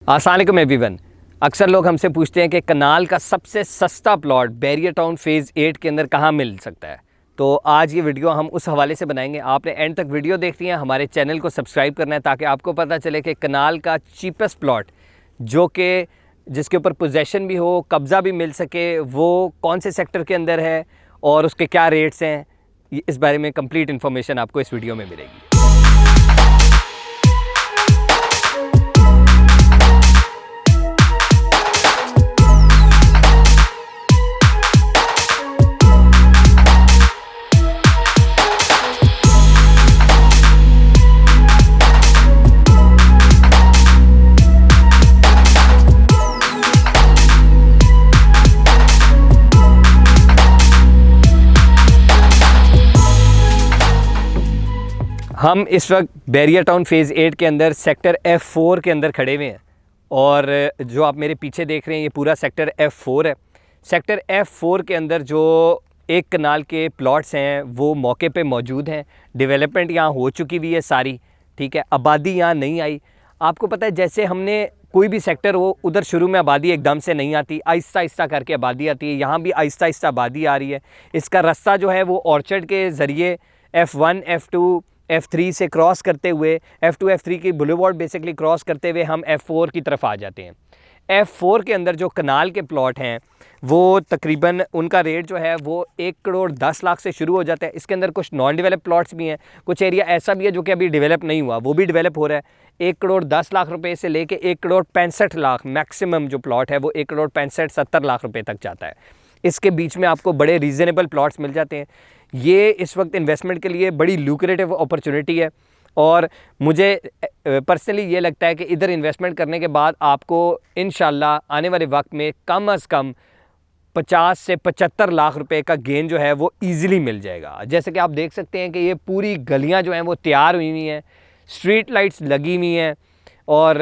अस्सलाम वालेकुम एवरीवन। अक्सर लोग हमसे पूछते हैं कि कनाल का सबसे सस्ता प्लॉट बैरियर टाउन फ़ेज़ 8 के अंदर कहाँ मिल सकता है। तो आज ये वीडियो हम उस हवाले से बनाएंगे। आपने एंड तक वीडियो देखनी है, हमारे चैनल को सब्सक्राइब करना है ताकि आपको पता चले कि कनाल का चीपेस्ट प्लॉट जो कि जिसके ऊपर पोजेसन भी हो, कब्ज़ा भी मिल सके, वो कौन से सेक्टर के अंदर है और उसके क्या रेट्स हैं, इस बारे में कंप्लीट इन्फॉर्मेशन आपको इस वीडियो में मिलेगी। हम इस वक्त बैरियर टाउन फ़ेज़ 8 के अंदर सेक्टर F4 के अंदर खड़े हुए हैं और जो आप मेरे पीछे देख रहे हैं ये पूरा सेक्टर F4 है। सेक्टर F4 के अंदर जो एक कनाल के प्लॉट्स हैं वो मौके पे मौजूद हैं। डेवलपमेंट यहाँ हो चुकी हुई है सारी, ठीक है। आबादी यहाँ नहीं आई। आपको पता है जैसे हमने कोई भी सेक्टर हो उधर शुरू में आबादी एकदम से नहीं आती, आहिस्ता आहिस्ता करके आबादी आती है। यहाँ भी आहिस्ता आहिस्ता आबादी आ रही है। इसका रास्ता जो है वो ऑर्चर्ड के ज़रिए F1, F2, F3 से क्रॉस करते हुए F2, F3 की बुलेवार्ड बेसिकली क्रॉस करते हुए हम F4 की तरफ आ जाते हैं। F4 के अंदर जो कनाल के प्लॉट हैं वो तकरीबन उनका रेट जो है वो 1 करोड़ 10 लाख से शुरू हो जाता है। इसके अंदर कुछ नॉन डेवलप प्लॉट्स भी हैं, कुछ एरिया ऐसा भी है जो कि अभी डेवलप नहीं हुआ, वो भी डेवलप हो रहा है। 1 करोड़ 10 लाख रुपए से लेके 1 करोड़ 65 लाख मैक्सिमम जो प्लॉट है वो 1 करोड़ 65-70 लाख रुपए तक जाता है। इसके बीच में आपको बड़े रीज़नेबल प्लॉट्स मिल जाते हैं। ये इस वक्त इन्वेस्टमेंट के लिए बड़ी लुक्रेटिव अपॉर्चुनिटी है और मुझे पर्सनली ये लगता है कि इधर इन्वेस्टमेंट करने के बाद आपको इंशाल्लाह आने वाले वक्त में कम अज़ कम 50 से 75 लाख रुपए का गेन जो है वो ईज़िली मिल जाएगा। जैसे कि आप देख सकते हैं कि ये पूरी गलियां जो हैं वो तैयार हुई हुई हैं, स्ट्रीट लाइट्स लगी हुई हैं और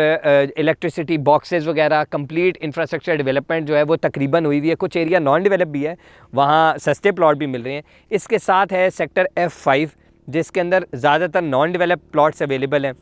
इलेक्ट्रिसिटी बॉक्सेस वगैरह कंप्लीट इंफ्रास्ट्रक्चर डेवलपमेंट जो है वो तकरीबन हुई हुई है। कुछ एरिया नॉन डेवलप भी है, वहाँ सस्ते प्लॉट भी मिल रहे हैं। इसके साथ है सेक्टर F5 जिसके अंदर ज़्यादातर नॉन डेवलप प्लॉट्स अवेलेबल हैं,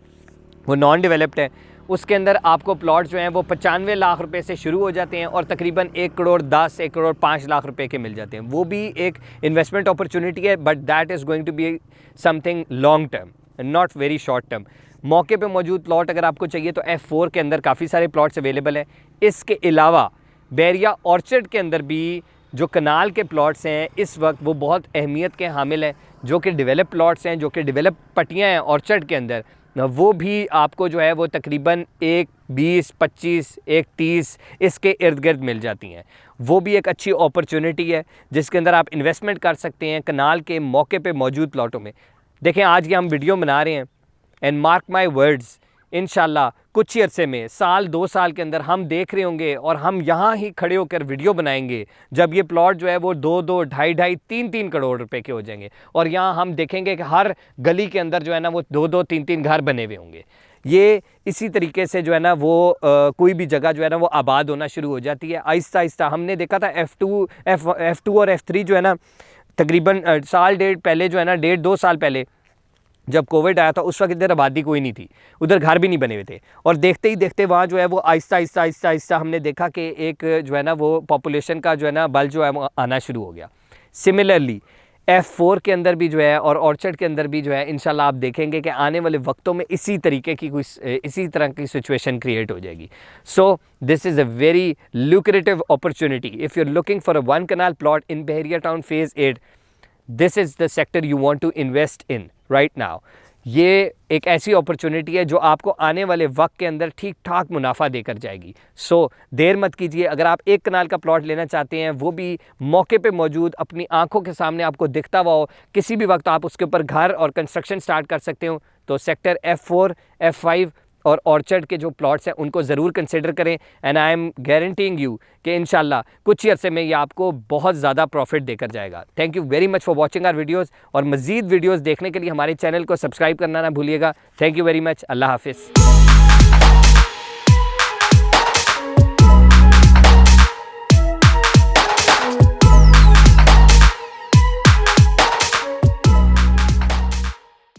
वो नॉन डेवलप्ड है। उसके अंदर आपको प्लॉट जो हैं वो 95 लाख रुपए से शुरू हो जाते हैं और तकरीबन 1 करोड़ 10, 1 करोड़ 5 लाख रुपए के मिल जाते हैं। वो भी एक इन्वेस्टमेंट अपॉर्चुनिटी है, but that is going to be something long term, not very short term. मौके पे मौजूद प्लॉट अगर आपको चाहिए तो F4 के अंदर काफ़ी सारे प्लॉट्स अवेलेबल हैं। इसके अलावा बैरिया ऑर्चर्ड के अंदर भी जो कनाल के प्लॉट्स हैं इस वक्त वो बहुत अहमियत के हामिल हैं, जो कि डेवलप प्लॉट्स हैं, जो कि डेवलप पट्टियाँ हैं ऑर्चर्ड के अंदर, वो भी आपको जो है वो तकरीबन 1-20, 25, 1-30 इसके इर्द गिर्द मिल जाती हैं। वो भी एक अच्छी अपॉर्चुनिटी है जिसके अंदर आप इन्वेस्टमेंट कर सकते हैं कनाल के मौके पे मौजूद प्लॉटों में। देखें आज ये हम वीडियो बना रहे हैं एंड मार्क माई वर्ड्स, इंशाल्लाह कुछ ही अरसे में, साल 2 साल के अंदर हम देख रहे होंगे और हम यहाँ ही खड़े होकर वीडियो बनाएंगे जब ये प्लॉट जो है वो 2-2, 2.5-2.5, 3-3 करोड़ रुपए के हो जाएंगे और यहाँ हम देखेंगे कि हर गली के अंदर जो है ना वो 2-2, 3-3 घर बने हुए होंगे। ये इसी तरीके से जो है ना वो कोई भी जगह जो है ना वो आबाद होना शुरू हो जाती है आहिस्ता आहिस्ता। हमने देखा था F2 और F3 जो है ना तकरीबन साल डेढ़ पहले जो है ना 1.5-2 साल पहले जब कोविड आया था उस वक्त इधर आबादी कोई नहीं थी, उधर घर भी नहीं बने हुए थे और देखते ही देखते वहाँ जो है वो आहिस्ता आहिस्ता आहिस्ता आहिस्ता हमने देखा कि एक जो है ना वो पॉपुलेशन का जो है ना बल जो है वो आना शुरू हो गया। सिमिलरली F4 के अंदर भी जो है और ऑर्चर्ड के अंदर भी जो है इंशाल्लाह आप देखेंगे कि आने वाले वक्तों में इसी तरीके की इसी तरह की सिचुएशन क्रिएट हो जाएगी। So this is a very lucrative opportunity if you are looking for a 1 kanal plot in Bahria Town phase 8। This is the sector you want to invest in right now. ये एक ऐसी अपॉर्चुनिटी है जो आपको आने वाले वक्त के अंदर ठीक ठाक मुनाफा देकर जाएगी। सो देर मत कीजिए। अगर आप 1 कनाल का प्लॉट लेना चाहते हैं, वो भी मौके पे मौजूद, अपनी आंखों के सामने आपको दिखता हुआ हो, किसी भी वक्त आप उसके ऊपर घर और कंस्ट्रक्शन स्टार्ट कर सकते हो, तो सेक्टर F4, F5 और ऑर्चर्ड के जो प्लॉट्स हैं उनको ज़रूर कंसिडर करें and I am guaranteeing you कि इंशाल्लाह कुछ ही अरसे में ये आपको बहुत ज़्यादा प्रॉफिट देकर जाएगा। Thank you very much for watching our videos और मज़ीद वीडियोज़ देखने के लिए हमारे चैनल को सब्सक्राइब करना ना भूलिएगा। Thank you very much. अल्लाह हाफिज़।